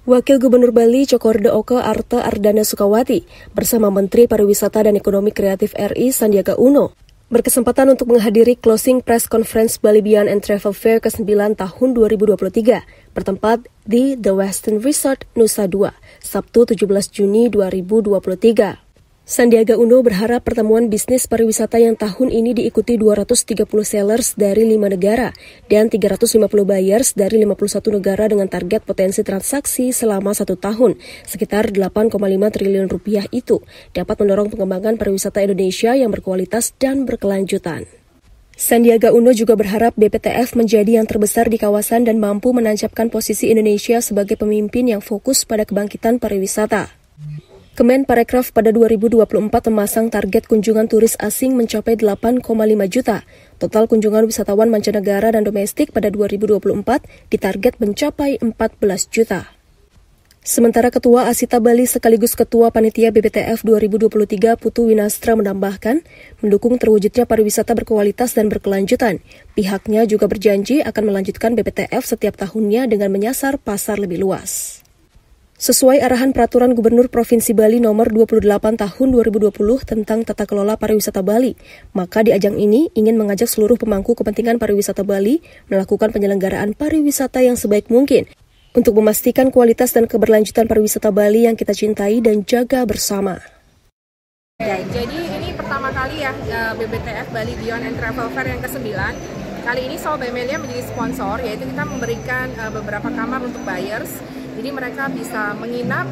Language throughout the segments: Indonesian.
Wakil Gubernur Bali Cokorda Oke Arta Ardana Sukawati bersama Menteri Pariwisata dan Ekonomi Kreatif RI Sandiaga Uno berkesempatan untuk menghadiri closing press conference Bali Beyond and Travel Fair ke-9 tahun 2023 bertempat di The Westin Resort Nusa Dua, Sabtu 17 Juni 2023. Sandiaga Uno berharap pertemuan bisnis pariwisata yang tahun ini diikuti 230 sellers dari 5 negara dan 350 buyers dari 51 negara dengan target potensi transaksi selama 1 tahun, sekitar 8,5 triliun rupiah itu, dapat mendorong pengembangan pariwisata Indonesia yang berkualitas dan berkelanjutan. Sandiaga Uno juga berharap BPTF menjadi yang terbesar di kawasan dan mampu menancapkan posisi Indonesia sebagai pemimpin yang fokus pada kebangkitan pariwisata. Kemenparekraf pada 2024 memasang target kunjungan turis asing mencapai 8,5 juta. Total kunjungan wisatawan mancanegara dan domestik pada 2024 ditarget mencapai 14 juta. Sementara Ketua Asita Bali sekaligus Ketua Panitia BPTF 2023 Putu Winastra menambahkan, mendukung terwujudnya pariwisata berkualitas dan berkelanjutan. Pihaknya juga berjanji akan melanjutkan BPTF setiap tahunnya dengan menyasar pasar lebih luas. Sesuai arahan Peraturan Gubernur Provinsi Bali Nomor 28 Tahun 2020 tentang tata kelola pariwisata Bali, maka di ajang ini ingin mengajak seluruh pemangku kepentingan pariwisata Bali melakukan penyelenggaraan pariwisata yang sebaik mungkin untuk memastikan kualitas dan keberlanjutan pariwisata Bali yang kita cintai dan jaga bersama. Jadi ini pertama kali ya BPTF Bali Beyond and Travel Fair yang ke-9. Kali ini Sol Bemelia menjadi sponsor, yaitu kita memberikan beberapa kamar untuk buyers. Jadi mereka bisa menginap,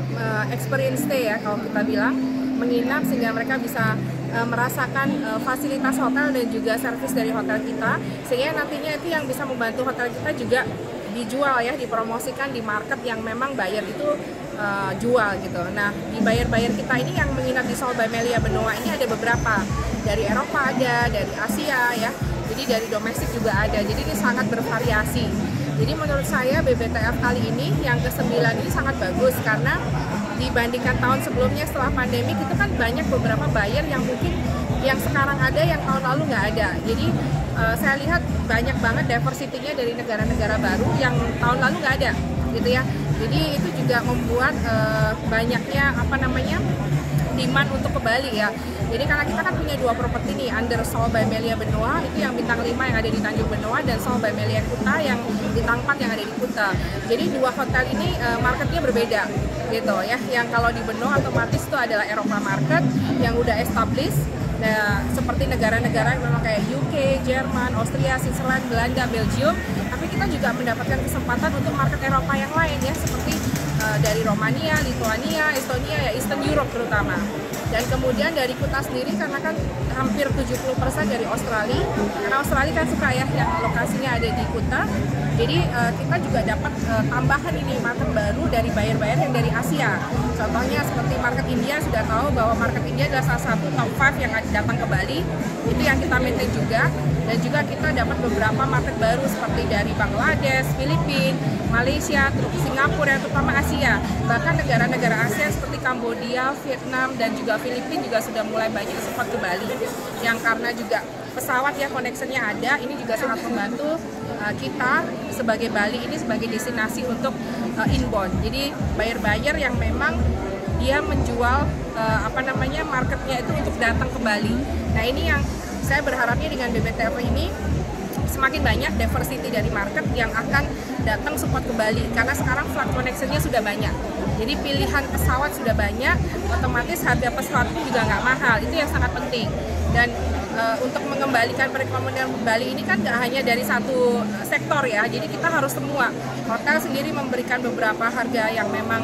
experience stay ya kalau kita bilang, menginap sehingga mereka bisa merasakan fasilitas hotel dan juga servis dari hotel kita, sehingga nantinya itu yang bisa membantu hotel kita juga dijual ya, dipromosikan di market yang memang buyer itu jual gitu. Nah di buyer-buyer kita ini yang menginap di Sol Bemelia Benoa ini ada beberapa, dari Eropa ada, dari Asia ya, jadi dari domestik juga ada, jadi ini sangat bervariasi. Jadi menurut saya BPTF kali ini yang ke-9 ini sangat bagus karena dibandingkan tahun sebelumnya setelah pandemi itu kan banyak beberapa buyer yang mungkin yang sekarang ada yang tahun lalu nggak ada. Jadi saya lihat banyak banget diversity-nya dari negara-negara baru yang tahun lalu nggak ada gitu ya. Jadi itu juga membuat banyaknya demand untuk ke Bali ya. Jadi karena kita kan punya 2 properti nih, under Sol Bemelia Benoa itu yang bintang 5 yang ada di Tanjung Benoa dan Sol Bemelia Kuta yang bintang 4 yang ada di Kuta. Jadi 2 hotel ini marketnya berbeda gitu ya. Yang kalau di Benoa otomatis itu adalah Eropa market yang udah established. Nah, seperti negara-negara yang memang kayak UK, Jerman, Austria, Switzerland, Belanda, Belgium. Tapi kita juga mendapatkan kesempatan untuk market Eropa yang lain ya, seperti dari Romania, Lithuania, Estonia ya, Eastern Europe terutama. Dan kemudian dari Kuta sendiri karena kan hampir 70% dari Australia, karena Australia kan suka ya yang lokasinya ada di Kuta. Jadi kita juga dapat tambahan ini market baru dari buyer-buyer yang dari Asia. Contohnya seperti market India, sudah tahu bahwa market India adalah salah satu top 5 yang datang ke Bali. Itu yang kita maintain juga. Dan juga kita dapat beberapa market baru seperti dari Bangladesh, Filipina, Malaysia, Singapura, yang terutama Asia. Bahkan negara-negara Asia seperti Kambodia, Vietnam, dan juga Filipina juga sudah mulai banyak support ke Bali. Yang karena juga pesawat ya, connection-nya ada, ini juga sangat membantu kita sebagai Bali ini sebagai destinasi untuk inbound. Jadi buyer-buyer yang memang dia menjual marketnya itu untuk datang ke Bali. Nah ini yang saya berharapnya dengan BPTF ini semakin banyak diversity dari market yang akan datang support ke Bali karena sekarang flight connection-nya sudah banyak. Jadi pilihan pesawat sudah banyak, otomatis harga pesawat pun juga nggak mahal. Itu yang sangat penting. Dan untuk mengembalikan perekonomian Bali ini kan nggak hanya dari satu sektor ya, jadi kita harus semua. Hotel sendiri memberikan beberapa harga yang memang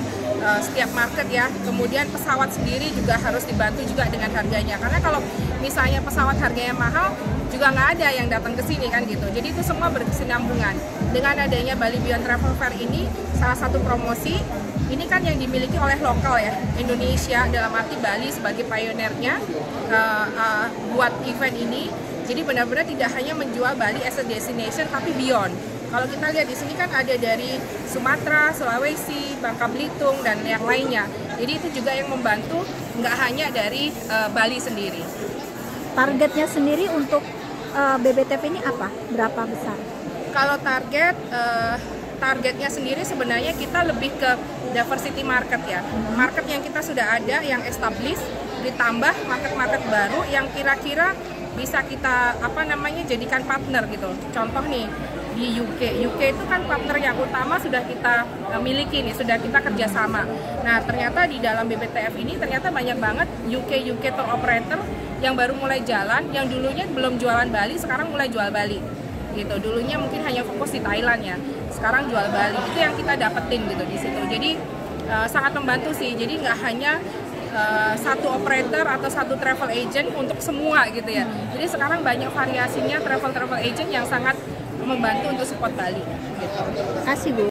setiap market ya, kemudian pesawat sendiri juga harus dibantu juga dengan harganya. Karena kalau misalnya pesawat harganya mahal, juga nggak ada yang datang ke sini kan gitu. Jadi itu semua berkesinambungan. Dengan adanya Bali Beyond Travel Fair ini, salah satu promosi, ini kan yang dimiliki oleh lokal ya, Indonesia dalam arti Bali sebagai pioneernya buat event ini. Jadi benar-benar tidak hanya menjual Bali as a destination, tapi beyond. Kalau kita lihat di sini kan ada dari Sumatera, Sulawesi, Bangka Belitung, dan yang lainnya. Jadi itu juga yang membantu, nggak hanya dari Bali sendiri. Targetnya sendiri untuk BBTF ini apa? Berapa besar? Kalau target targetnya sendiri sebenarnya kita lebih ke diversity market ya. Market yang kita sudah ada, yang established, ditambah market-market baru yang kira-kira bisa kita jadikan partner gitu. Contoh nih di UK itu kan partner yang utama sudah kita miliki nih, sudah kita kerjasama. Nah ternyata di dalam BBTF ini ternyata banyak banget UK tour operator yang baru mulai jalan, yang dulunya belum jualan Bali, sekarang mulai jual Bali gitu. Dulunya mungkin hanya fokus di Thailand ya, sekarang jual Bali. Itu yang kita dapetin gitu di situ. Jadi sangat membantu sih. Jadi nggak hanya satu operator atau satu travel agent untuk semua gitu ya. Jadi sekarang banyak variasinya travel agent yang sangat membantu untuk support Bali gitu. Kasih Bu.